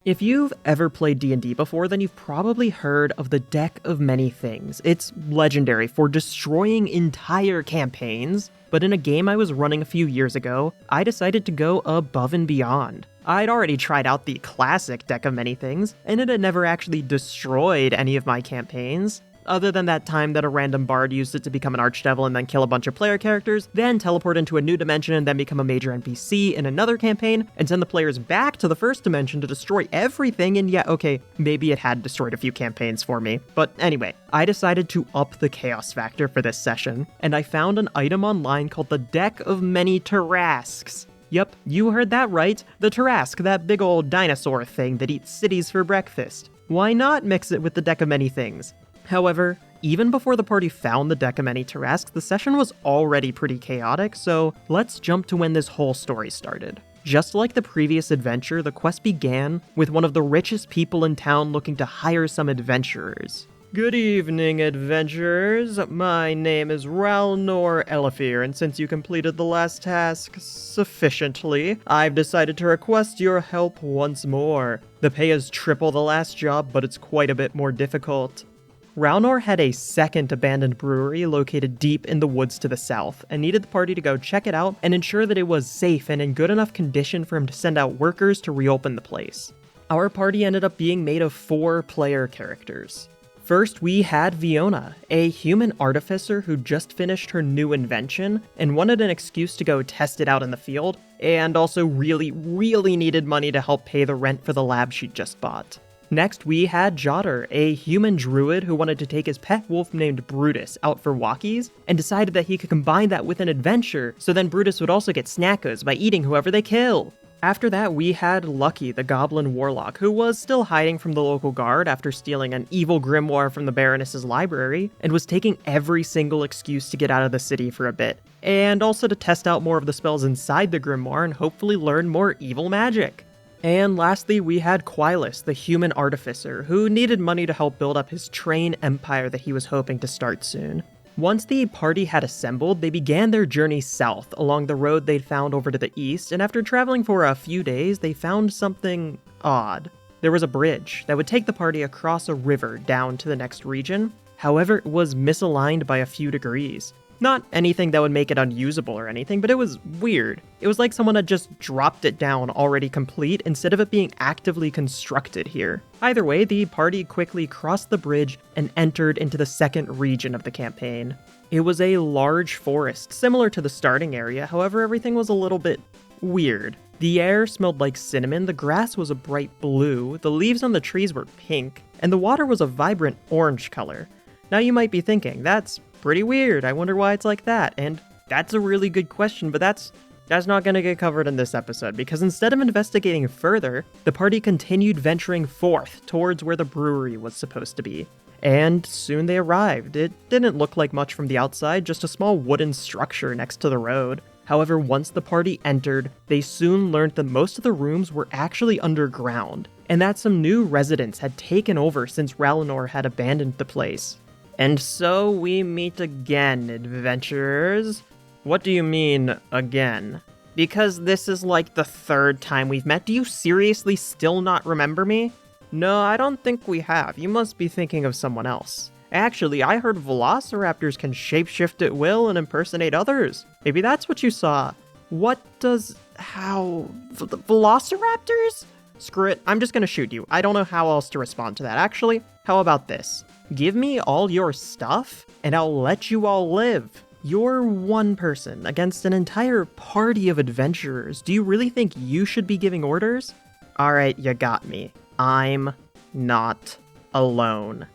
If you've ever played D&D before, then you've probably heard of the Deck of Many Things. It's legendary for destroying entire campaigns, but in a game I was running a few years ago, I decided to go above and beyond. I'd already tried out the classic Deck of Many Things, and it had never actually destroyed any of my campaigns, other than that time that a random bard used it to become an archdevil and then kill a bunch of player characters, then teleport into a new dimension and then become a major NPC in another campaign, and send the players back to the first dimension to destroy everything, and yeah, okay, maybe it had destroyed a few campaigns for me. But anyway, I decided to up the chaos factor for this session, and I found an item online called the Deck of Many Tarrasques. Yep, you heard that right, the tarrasque, that big old dinosaur thing that eats cities for breakfast. Why not mix it with the Deck of Many Things? However, even before the party found the Deck of Many Tarrasques, the session was already pretty chaotic, so let's jump to when this whole story started. Just like the previous adventure, the quest began with one of the richest people in town looking to hire some adventurers. Good evening, adventurers. My name is Ralnor Elefir, and since you completed the last task sufficiently, I've decided to request your help once more. The pay is triple the last job, but it's quite a bit more difficult. Ralnor had a second abandoned brewery located deep in the woods to the south, and needed the party to go check it out and ensure that it was safe and in good enough condition for him to send out workers to reopen the place. Our party ended up being made of 4 player characters. First, we had Fiona, a human artificer who just finished her new invention and wanted an excuse to go test it out in the field, and also really needed money to help pay the rent for the lab she'd just bought. Next, we had Jodder, a human druid who wanted to take his pet wolf named Brutus out for walkies, and decided that he could combine that with an adventure, so then Brutus would also get snackos by eating whoever they kill. After that, we had Lucky, the goblin warlock, who was still hiding from the local guard after stealing an evil grimoire from the Baroness's library, and was taking every single excuse to get out of the city for a bit, and also to test out more of the spells inside the grimoire and hopefully learn more evil magic. And lastly, we had Quilus, the human artificer, who needed money to help build up his train empire that he was hoping to start soon. Once the party had assembled, they began their journey south along the road they'd found over to the east, and after traveling for a few days, they found something odd. There was a bridge that would take the party across a river down to the next region. However, it was misaligned by a few degrees. Not anything that would make it unusable or anything, but it was weird. It was like someone had just dropped it down already complete instead of it being actively constructed here. Either way, the party quickly crossed the bridge and entered into the second region of the campaign. It was a large forest, similar to the starting area, however everything was a little bit weird. The air smelled like cinnamon, the grass was a bright blue, the leaves on the trees were pink, and the water was a vibrant orange color. Now you might be thinking, that's pretty weird, I wonder why it's like that, and that's a really good question, but that's not going to get covered in this episode, because instead of investigating further, the party continued venturing forth towards where the brewery was supposed to be. And soon they arrived. It didn't look like much from the outside, just a small wooden structure next to the road. However, once the party entered, they soon learned that most of the rooms were actually underground, and that some new residents had taken over since Ralnor had abandoned the place. And so we meet again, adventurers. What do you mean, again? Because this is like the 3rd time we've met. Do you seriously still not remember me? No, I don't think we have. You must be thinking of someone else. Actually, I heard velociraptors can shapeshift at will and impersonate others. Maybe that's what you saw. Velociraptors? Screw it, I'm just gonna shoot you. I don't know how else to respond to that. Actually, how about this? Give me all your stuff, and I'll let you all live. You're one person against an entire party of adventurers. Do you really think you should be giving orders? Alright, you got me. I'm not alone.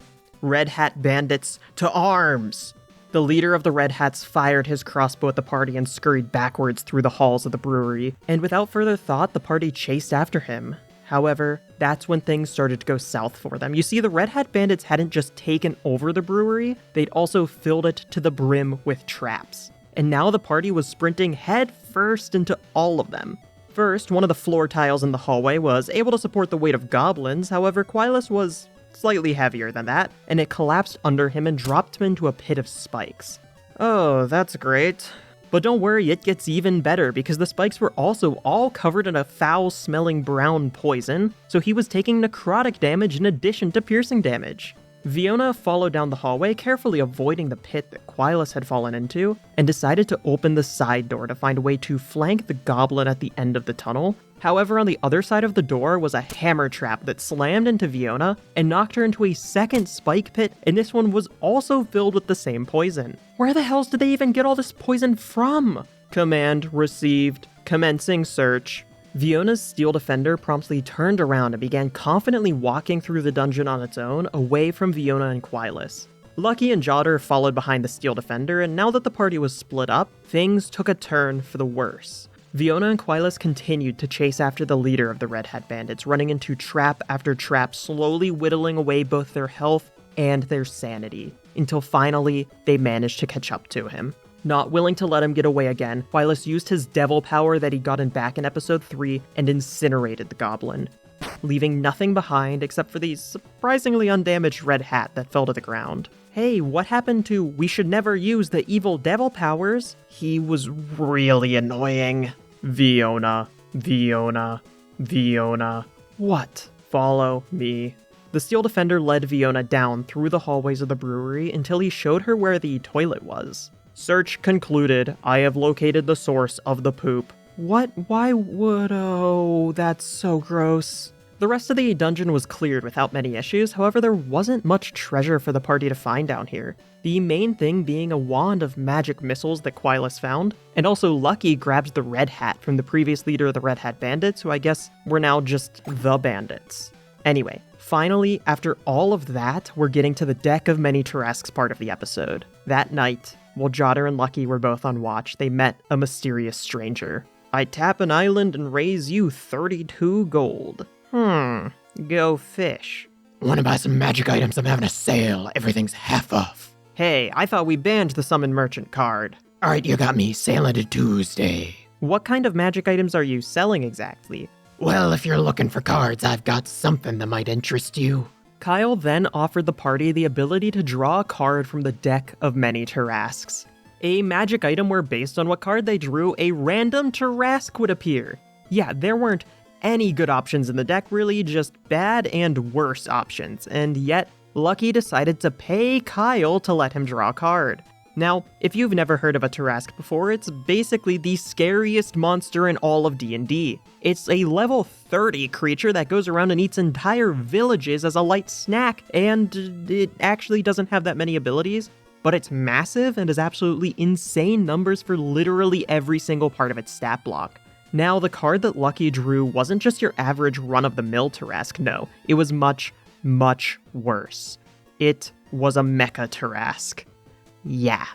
Red Hat bandits, to arms! The leader of the Red Hats fired his crossbow at the party and scurried backwards through the halls of the brewery, and without further thought, the party chased after him. However, that's when things started to go south for them. You see, the Red Hat bandits hadn't just taken over the brewery, they'd also filled it to the brim with traps. And now the party was sprinting head first into all of them. First, one of the floor tiles in the hallway was able to support the weight of goblins, however, Quilus was slightly heavier than that, and it collapsed under him and dropped him into a pit of spikes. Oh, that's great. But don't worry, it gets even better because the spikes were also all covered in a foul-smelling brown poison, so he was taking necrotic damage in addition to piercing damage. Fiona followed down the hallway, carefully avoiding the pit that Quilus had fallen into, and decided to open the side door to find a way to flank the goblin at the end of the tunnel. However, on the other side of the door was a hammer trap that slammed into Fiona and knocked her into a second spike pit, and this one was also filled with the same poison. Where the hells did they even get all this poison from? Command received. Commencing search. Fiona's steel defender promptly turned around and began confidently walking through the dungeon on its own, away from Fiona and Quilus. Lucky and Jodder followed behind the steel defender, and now that the party was split up, things took a turn for the worse. Fiona and Quilus continued to chase after the leader of the Red Hat Bandits, running into trap after trap, slowly whittling away both their health and their sanity, until finally they managed to catch up to him. Not willing to let him get away again, Quilus used his devil power that he'd gotten back in episode 3 and incinerated the goblin, leaving nothing behind except for the surprisingly undamaged red hat that fell to the ground. Hey, what happened to "we should never use the evil devil powers"? He was really annoying. Fiona. What? Follow me. The steel defender led Fiona down through the hallways of the brewery until he showed her where the toilet was. Search concluded. I have located the source of the poop. What? Why would... Oh, that's so gross. The rest of the dungeon was cleared without many issues, however there wasn't much treasure for the party to find down here. The main thing being a wand of magic missiles that Quilus found, and also Lucky grabbed the red hat from the previous leader of the Red Hat Bandits, who I guess were now just the bandits. Anyway, finally, after all of that, we're getting to the Deck of Many Tarrasques part of the episode. That night, while Jodder and Lucky were both on watch, they met a mysterious stranger. I tap an island and raise you 32 gold. Go fish. Wanna buy some magic items? I'm having a sale. Everything's half off. Hey, I thought we banned the Summon Merchant card. Alright, you got me. Sale into Tuesday. What kind of magic items are you selling exactly? Well, if you're looking for cards, I've got something that might interest you. Kyle then offered the party the ability to draw a card from the Deck of Many Tarrasques. A magic item where, based on what card they drew, a random Tarrasque would appear. Yeah, there weren't any good options in the deck, really, just bad and worse options, and yet Lucky decided to pay Kyle to let him draw a card. Now, if you've never heard of a Tarrasque before, it's basically the scariest monster in all of D&D. It's a level 30 creature that goes around and eats entire villages as a light snack, and it actually doesn't have that many abilities, but it's massive and has absolutely insane numbers for literally every single part of its stat block. Now, the card that Lucky drew wasn't just your average run-of-the-mill Tarrasque, no. It was much, much worse. It was a Mecha Tarrasque. Yeah.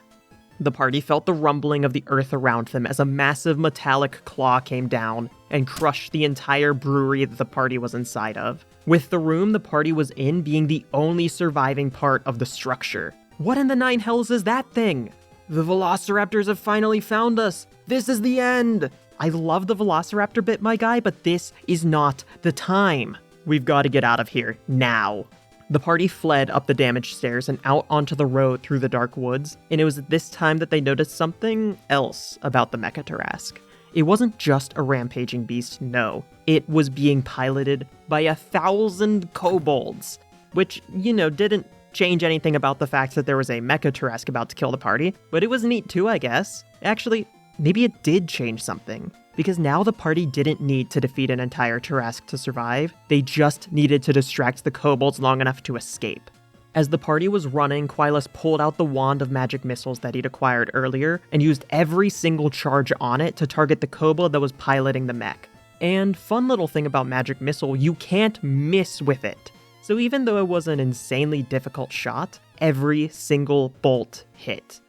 The party felt the rumbling of the earth around them as a massive metallic claw came down and crushed the entire brewery that the party was inside of, with the room the party was in being the only surviving part of the structure. What in the nine hells is that thing? The Velociraptors have finally found us! This is the end! I love the Velociraptor bit, my guy, but this is not the time. We've got to get out of here, now. The party fled up the damaged stairs and out onto the road through the dark woods, and it was at this time that they noticed something else about the Mecha Tarrasque. It wasn't just a rampaging beast, no. It was being piloted by 1,000 kobolds, which, didn't change anything about the fact that there was a Mecha Tarrasque about to kill the party, but it was neat too, I guess. Actually, maybe it did change something, because now the party didn't need to defeat an entire Tarrasque to survive, they just needed to distract the kobolds long enough to escape. As the party was running, Quilus pulled out the wand of magic missiles that he'd acquired earlier, and used every single charge on it to target the kobold that was piloting the mech. And fun little thing about magic missile, you can't miss with it. So even though it was an insanely difficult shot, every single bolt hit.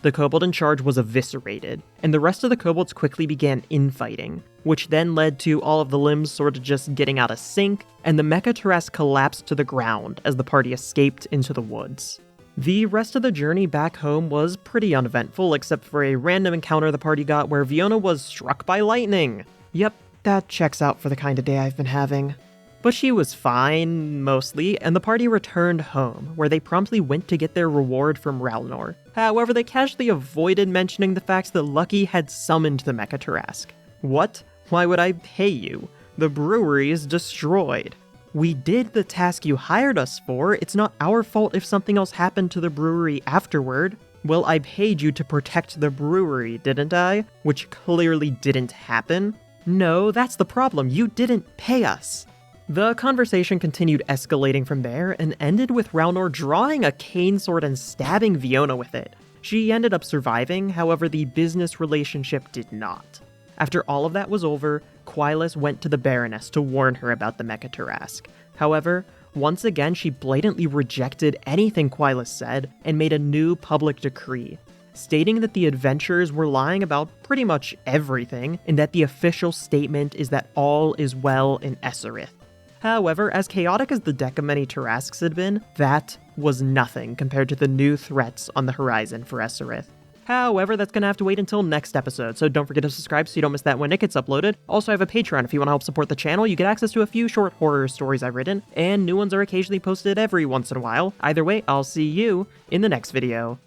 The kobold in charge was eviscerated, and the rest of the kobolds quickly began infighting, which then led to all of the limbs sort of just getting out of sync, and the Mecha Tarrasque collapsed to the ground as the party escaped into the woods. The rest of the journey back home was pretty uneventful, except for a random encounter the party got where Fiona was struck by lightning. Yep, that checks out for the kind of day I've been having. But she was fine, mostly, and the party returned home, where they promptly went to get their reward from Ralnor. However, they casually avoided mentioning the fact that Lucky had summoned the Mecha Tarrasque. What? Why would I pay you? The brewery is destroyed. We did the task you hired us for. It's not our fault if something else happened to the brewery afterward. Well, I paid you to protect the brewery, didn't I? Which clearly didn't happen. No, that's the problem. You didn't pay us. The conversation continued escalating from there and ended with Ralnor drawing a cane sword and stabbing Viona with it. She ended up surviving, however the business relationship did not. After all of that was over, Quilus went to the Baroness to warn her about the Mecha Tarrasque. However, once again she blatantly rejected anything Quilus said and made a new public decree, stating that the adventurers were lying about pretty much everything and that the official statement is that all is well in Eserith. However, as chaotic as the Deck of Many Tarrasques had been, that was nothing compared to the new threats on the horizon for Eserith. However, that's gonna have to wait until next episode, so don't forget to subscribe so you don't miss that when it gets uploaded. Also, I have a Patreon if you want to help support the channel. You get access to a few short horror stories I've written, and new ones are occasionally posted every once in a while. Either way, I'll see you in the next video.